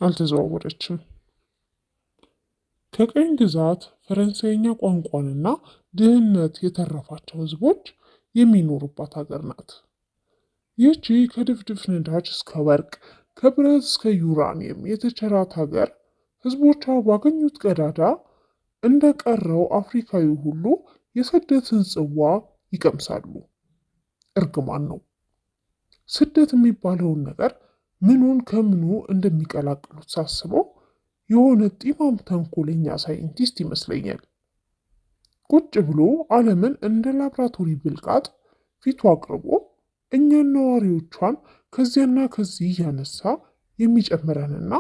አልተዘዋወረችም። ከቀኝ ግዛት ፈረንሳይኛ ቋንቋንና ድህነት የተረፋቸው ህዝቦች የሚኖሩባት ሀገር ናት። ይህቺ ከድፍድፍ ነዳጅ እስከ ወርቅ ከብረት እስከ ዩራኒየም የተቸራት ሀገር ህዝቦቿ ባገኙት ቀዳዳ እንደ ቀረው አፍሪካዊ ሁሉ የስደትን ጽዋ ይቀምሳሉ። እርግማን ነው። ስደት የሚባለውን ነገር ምኑን ከምኑ እንደሚቀላቅሉት ሳስበው የሆነ ጢማም ተንኮለኛ ሳይንቲስት ይመስለኛል። ቁጭ ብሎ ዓለምን እንደ ላብራቶሪ ብልቃጥ ፊቱ አቅርቦ እኛን ነዋሪዎቿን ከዚያና ከዚህ እያነሳ የሚጨምረንና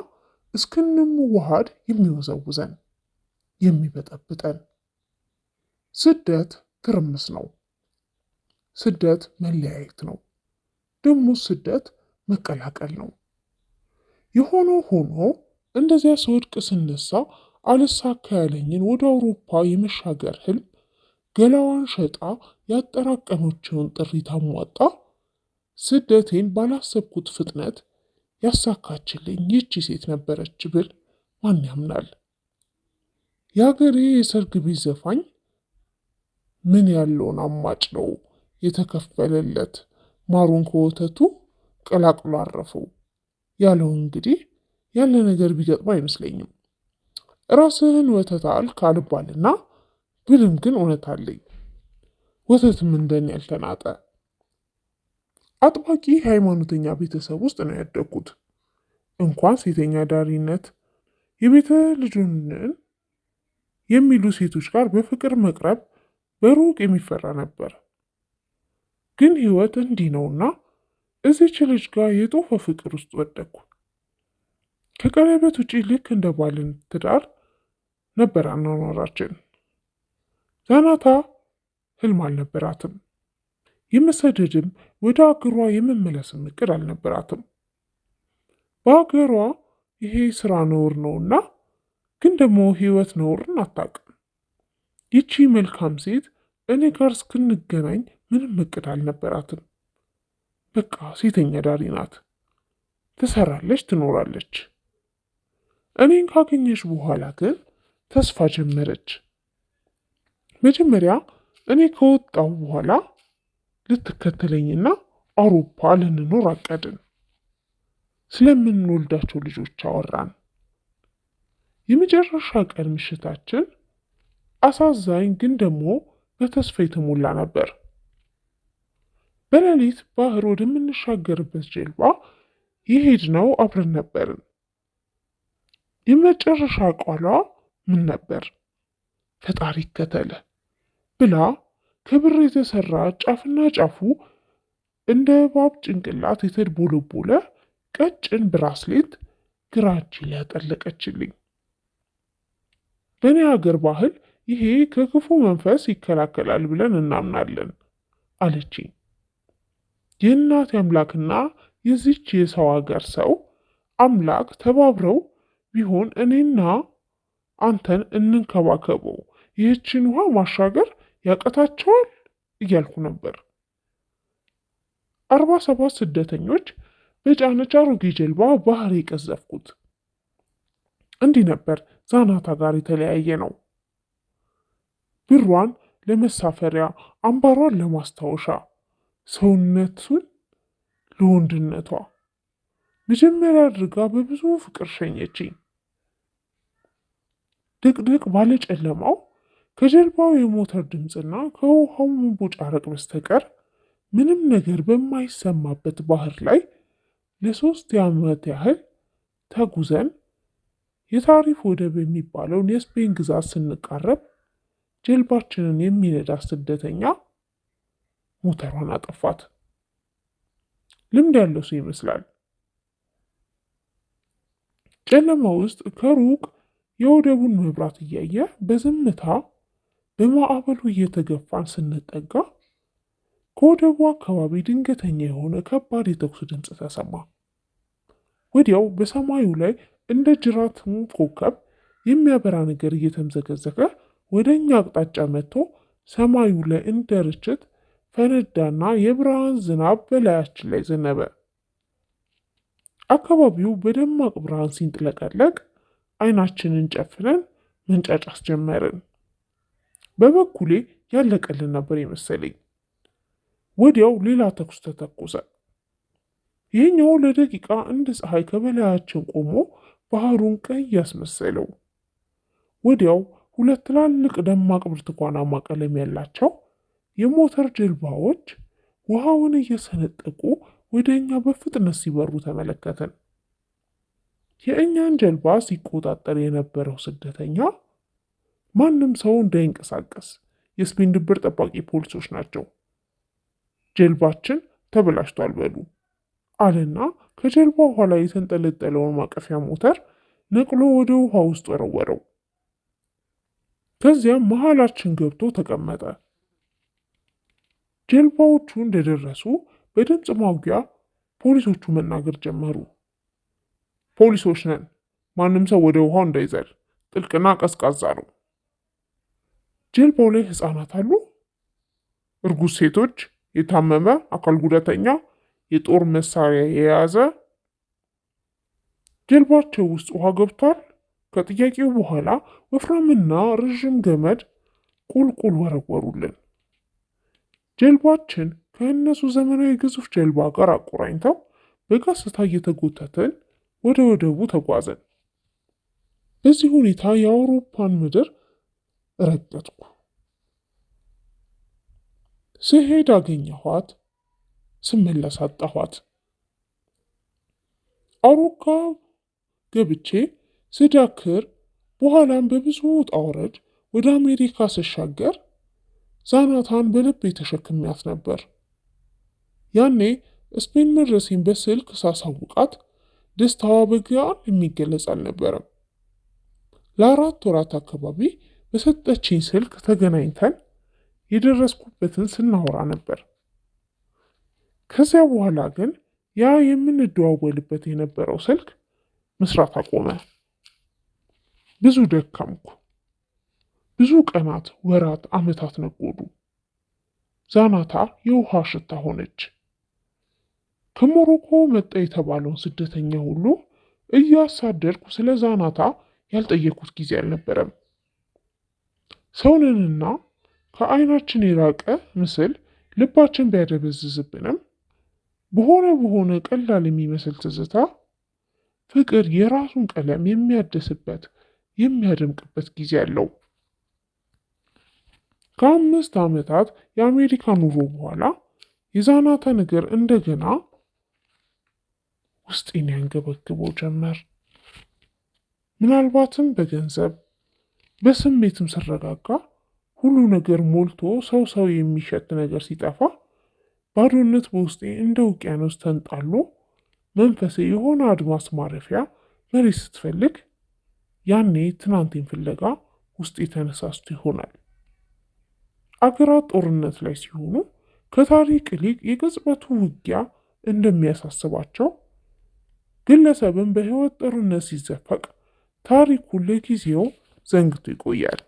እስክንዋሃድ የሚወዘውዘን የሚበጠብጠን። ስደት ትርምስ ነው። ስደት መለያየት ነው። ደግሞ ስደት መቀላቀል ነው። የሆነው ሆኖ እንደዚያ ስወድቅ ስነሳ አልሳካ ያለኝን ወደ አውሮፓ የመሻገር ህልም ገላዋን ሸጣ ያጠራቀመችውን ጥሪት አሟጣ ስደቴን ባላሰብኩት ፍጥነት ያሳካችልኝ ይህቺ ሴት ነበረች ብል ማን ያምናል? የአገሬ የሰርግ ቤት ዘፋኝ ምን ያለውን አማጭ ነው የተከፈለለት ማሩን ከወተቱ ቀላቅሎ አረፈው ያለው እንግዲህ ያለ ነገር ቢገጥም አይመስለኝም። ራስህን ወተት አልክ አልባልና ብልም ግን እውነት አለኝ። ወተትም እንደኔ ያልተናጠ አጥባቂ ሃይማኖተኛ ቤተሰብ ውስጥ ነው ያደግኩት። እንኳን ሴተኛ ዳሪነት የቤተ ልጁንን የሚሉ ሴቶች ጋር በፍቅር መቅረብ በሩቅ የሚፈራ ነበር። ግን ህይወት እንዲህ ነውና እዚች ልጅ ጋር የጦፈ ፍቅር ውስጥ ወደቅኩ። ከቀለበት ውጪ ልክ እንደ ባልን ትዳር ነበር አኗኗራችን። ዛናታ ህልም አልነበራትም። የመሰደድም ወደ አገሯ የመመለስም እቅድ አልነበራትም። በአገሯ ይሄ ስራ ነውር ነውና ግን ደግሞ ህይወት ነውርን አታውቅም። ይቺ መልካም ሴት እኔ ጋር እስክንገናኝ ምንም እቅድ አልነበራትም። በቃ ሴተኛ ዳሪ ናት። ትሰራለች፣ ትኖራለች። እኔን ካገኘች በኋላ ግን ተስፋ ጀመረች። መጀመሪያ እኔ ከወጣው በኋላ ልትከተለኝና አውሮፓ ልንኖር አቀድን። ስለምንወልዳቸው ልጆች አወራን። የመጨረሻ ቀን ምሽታችን አሳዛኝ ግን ደግሞ በተስፋ የተሞላ ነበር። በሌሊት ባህር ወደምንሻገርበት ጀልባ የሄድነው አብረን ነበርን። የመጨረሻ ቃሏ ምን ነበር? ፈጣሪ ይከተለ ብላ ከብር የተሰራ ጫፍና ጫፉ እንደ እባብ ጭንቅላት የተድቦለቦለ ቀጭን ብራስሌት ግራ እጄ ላይ ያጠለቀችልኝ። በእኔ ሀገር ባህል ይሄ ከክፉ መንፈስ ይከላከላል ብለን እናምናለን አለችኝ። የእናቴ አምላክና የዚች የሰው ሀገር ሰው አምላክ ተባብረው ቢሆን እኔና አንተን እንንከባከበው፣ ይህችን ውሃ ማሻገር ያቀታቸዋል እያልኩ ነበር። 47 ስደተኞች በጫነች አሮጌ ጀልባ ባህር የቀዘፍኩት። እንዲህ ነበር ዛናታ ጋር የተለያየ ነው። ብሯን ለመሳፈሪያ፣ አምባሯን ለማስታወሻ፣ ሰውነቱን ለወንድነቷ መጀመሪያ አድርጋ በብዙ ፍቅር ሸኘችኝ። ድቅድቅ ባለ ጨለማው ከጀልባው የሞተር ድምፅና ከውሃው መንቦጫረቅ በስተቀር ምንም ነገር በማይሰማበት ባህር ላይ ለ3 ዓመት ያህል ተጉዘን የታሪፍ ወደብ የሚባለውን የስፔን ግዛት ስንቃረብ ጀልባችንን የሚነዳ ስደተኛ ሞተሯን አጠፋት። ልምድ ያለው ሰው ይመስላል። ጨለማ ውስጥ ከሩቅ የወደቡን መብራት እያየ በዝምታ በማዕበሉ እየተገፋን ስንጠጋ ከወደቡ አካባቢ ድንገተኛ የሆነ ከባድ የተኩስ ድምፅ ተሰማ። ወዲያው በሰማዩ ላይ እንደ ጅራትም ኮከብ የሚያበራ ነገር እየተምዘገዘገ ወደ እኛ አቅጣጫ መጥቶ ሰማዩ ላይ እንደ ርችት ፈነዳና የብርሃን ዝናብ በላያችን ላይ ዘነበ። አካባቢው በደማቅ ብርሃን ሲንጥለቀለቅ አይናችንን ጨፍነን መንጫጫት ጀመርን። በበኩሌ ያለቀልን ነበር የመሰለኝ። ወዲያው ሌላ ተኩስ ተተኮሰ። ይህኛው ለደቂቃ እንደ ፀሐይ ከበላያችን ቆሞ ባህሩን ቀይ ያስመሰለው። ወዲያው ሁለት ትላልቅ ደማቅ ብርቱካናማ ቀለም ያላቸው የሞተር ጀልባዎች ውሃውን እየሰነጠቁ ወደ እኛ በፍጥነት ሲበሩ ተመለከትን። የእኛን ጀልባ ሲቆጣጠር የነበረው ስደተኛ ማንም ሰው እንዳይንቀሳቀስ የስፔን ድንበር ጠባቂ ፖሊሶች ናቸው፣ ጀልባችን ተበላሽቷል በሉ አለና ከጀልባው ኋላ የተንጠለጠለውን ማቀፊያ ሞተር ነቅሎ ወደ ውሃ ውስጥ ወረወረው። ከዚያም መሃላችን ገብቶ ተቀመጠ። ጀልባዎቹ እንደደረሱ በድምፅ ማጉያ ፖሊሶቹ መናገር ጀመሩ። ፖሊሶች ነን፣ ማንም ሰው ወደ ውሃው እንዳይዘል፣ ጥልቅና ቀዝቃዛ ነው። ጀልባው ላይ ህፃናት አሉ፣ እርጉዝ ሴቶች፣ የታመመ አካል ጉዳተኛ፣ የጦር መሳሪያ የያዘ። ጀልባቸው ውስጥ ውሃ ገብቷል? ከጥያቄው በኋላ ወፍራምና ረዥም ገመድ ቁልቁል ወረወሩልን። ጀልባችን ከእነሱ ዘመናዊ ግዙፍ ጀልባ ጋር አቆራኝተው በቀስታ እየተጎተትን ወደ ወደቡ ተጓዘን። በዚህ ሁኔታ የአውሮፓን ምድር ረገጥኩ። ስሄድ አገኘኋት፣ ስመለስ አጣኋት። አውሮፓ ገብቼ ስዳክር በኋላም በብዙ ውጣ ውረድ ወደ አሜሪካ ስሻገር ዛናታን በልቤ ተሸክሚያት ነበር። ያኔ ስፔን መድረሴን በስልክ ሳሳውቃት ደስታዋ በቃል የሚገለጽ አልነበረም። ለ4 ወራት አካባቢ በሰጠችኝ ስልክ ተገናኝተን የደረስኩበትን ስናወራ ነበር። ከዚያ በኋላ ግን ያ የምንደዋወልበት የነበረው ስልክ መስራት አቆመ። ብዙ ደከምኩ። ብዙ ቀናት፣ ወራት፣ ዓመታት ነጎዱ። ዛናታ የውሃ ሽታ ሆነች። ከሞሮኮ መጣ የተባለውን ስደተኛ ሁሉ እያሳደድኩ ስለ ዛናታ ያልጠየኩት ጊዜ አልነበረም። ሰውንንና ከዓይናችን የራቀ ምስል ልባችን ቢያደበዝዝብንም በሆነ ቀላል የሚመስል ትዝታ ፍቅር የራሱን ቀለም የሚያድስበት የሚያደምቅበት ጊዜ አለው። ከ5 ዓመታት የአሜሪካ ኑሮ በኋላ የዛናታ ነገር እንደገና ውስጤን ያንገበግበው ጀመር። ምናልባትም በገንዘብ በስሜትም ስረጋጋ ሁሉ ነገር ሞልቶ ሰው የሚሸት ነገር ሲጠፋ ባዶነት በውስጤ እንደ ውቅያኖስ ተንጣሎ መንፈሴ የሆነ አድማስ ማረፊያ መሬት ስትፈልግ ያኔ ትናንቴን ፍለጋ ውስጤ ተነሳስቶ ይሆናል። አገራት ጦርነት ላይ ሲሆኑ ከታሪክ ይልቅ የቅጽበቱ ውጊያ እንደሚያሳስባቸው ግለሰብን በሕይወት ጦርነት ሲዘፈቅ ታሪኩን ለጊዜው ዘንግቶ ይቆያል።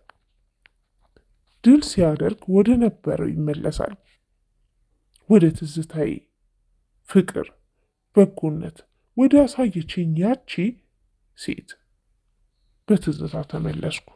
ድል ሲያደርግ ወደ ነበረው ይመለሳል። ወደ ትዝታዬ፣ ፍቅር፣ በጎነት ወደ አሳየችኝ ያቺ ሴት በትዝታ ተመለስኩ።